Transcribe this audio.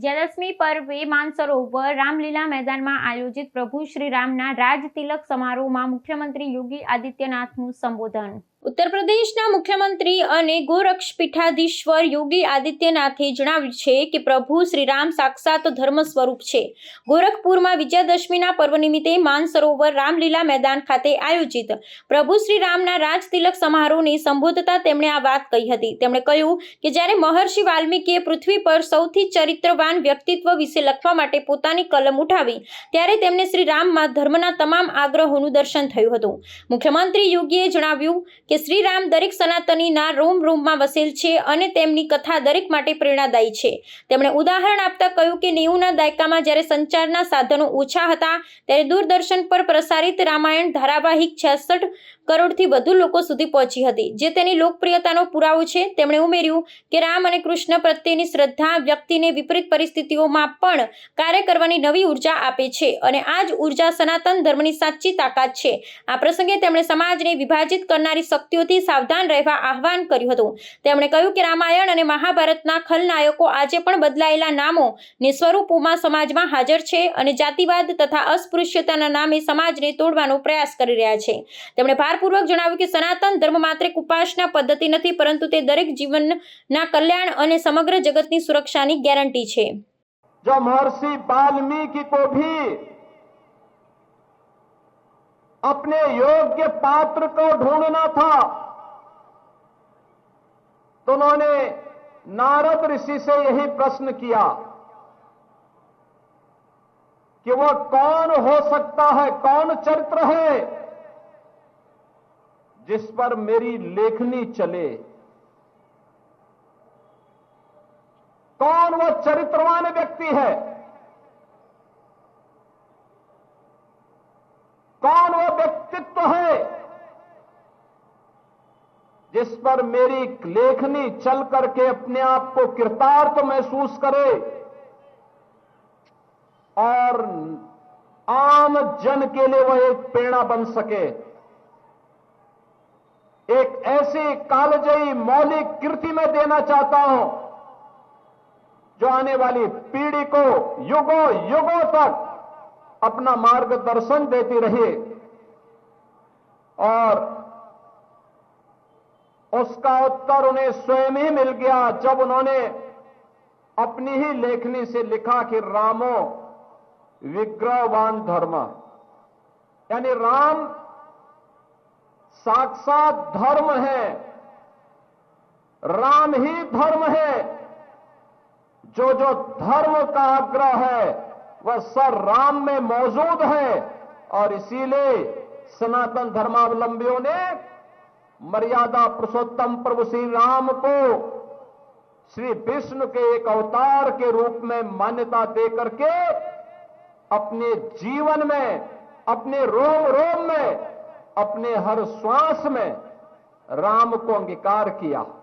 विजयादशमी पर्वे मानसरोवर रामलीला मैदान में आयोजित प्रभु श्री रामना राज तिलक समारोह में मुख्यमंत्री योगी आदित्यनाथનું संबोधन। उत्तर प्रदेशના મુખ્યમંત્રી અને ગોરક્ષપીઠાધીશ્વર યોગી આદિત્યનાથે જણાવ્યું છે કે પ્રભુ શ્રી રામ સાક્ષાત ધર્મ સ્વરૂપ છે। ગોરખપુરમાં વિજયાદશમીના પર્વ નિમિત્તે માનસરોવર રામલીલા મેદાન ખાતે આયોજિત પ્રભુ શ્રી રામના રાજ તિલક સમારોહને સંબોધતા તેમણે આ વાત કહી હતી। તેમણે કહ્યું કે જ્યારે મહર્ષિ વાલ્મીકીએ પૃથ્વી પર સૌથી ચરિત્રવાન વ્યક્તિત્વ વિશે લખવા માટે પોતાની કલમ ઉઠાવી ત્યારે તેમને શ્રી રામમાં ધર્મના તમામ આગ્રહોનું દર્શન થયું હતું। મુખ્યમંત્રી યોગીએ જણાવ્યું કે શ્રી રામ દરેક સનાતનીના રોમ રોમમાં વસેલ છે અને તેમની કથા દરેક માટે પ્રેરણાદાયી છે। તેમણે ઉદાહરણ આપતા કહ્યું કે 90ના દાયકામાં જ્યારે સંચારના સાધનો ઓછા હતા ત્યારે દૂરદર્શન પર પ્રસારિત રામાયણ ધારાવાહિક 66 કરોડથી વધુ લોકો સુધી પહોંચી હતી, જે તેની લોકપ્રિયતાનો પુરાવો છે। તેમણે ઉમેર્યું કે રામ અને કૃષ્ણ પ્રત્યેની શ્રદ્ધા વ્યક્તિને વિપરીત પરિસ્થિતિઓમાં પણ કાર્ય કરવાની નવી ઉર્જા આપે છે અને આ જ ઉર્જા સનાતન ધર્મની સાચી તાકાત છે। આ પ્રસંગે તેમણે સમાજને વિભાજિત કરનારી શક્તિઓથી સાવધાન રહેવા આહવાન કર્યું હતું। તેમણે કહ્યું કે રામાયણ અને મહાભારતના ખલનાયકો આજે પણ બદલાયેલા નામો ને સ્વરૂપોમાં સમાજમાં હાજર છે અને જાતિવાદ તથા અસ્પૃશ્યતાના નામે સમાજને તોડવાનો પ્રયાસ કરી રહ્યા છે। તેમણે ભારપૂર્વક જણાવ્યું કે સનાતન ધર્મ માત્ર એક ઉપાસના પદ્ધતિ નથી, પરંતુ તે દરેક જીવનના કલ્યાણ અને સમગ્ર જગતની સુરક્ષાની ગેરંટી છે। जो महर्षि वाल्मीकि को भी अपने योग्य पात्र को ढूंढना था, तो उन्होंने नारद ऋषि से यही प्रश्न किया कि वह कौन हो सकता है, कौन चरित्र है जिस पर मेरी लेखनी चले, कौन वो चरित्रवान व्यक्ति है, कौन वो व्यक्तित्व है जिस पर मेरी लेखनी चल करके अपने आप को कृतार्थ महसूस करे और आम जन के लिए वह एक प्रेरणा बन सके, एक ऐसी कालजयी मौलिक कृति में देना चाहता हूं जो आने वाली पीढ़ी को युगों युगों तक अपना मार्गदर्शन देती रहे। और उसका उत्तर उन्हें स्वयं ही मिल गया जब उन्होंने अपनी ही लेखनी से लिखा कि रामो विग्रहवान धर्म, यानी राम साक्षात धर्म है, राम ही धर्म है। जो जो धर्म का आग्रह है वह सर राम में मौजूद है और इसीलिए सनातन धर्मावलंबियों ने मर्यादा पुरुषोत्तम प्रभु श्री राम को श्री विष्णु के एक अवतार के रूप में मान्यता दे करके अपने जीवन में, अपने रोम रोम में, अपने हर श्वास में राम को अंगीकार किया।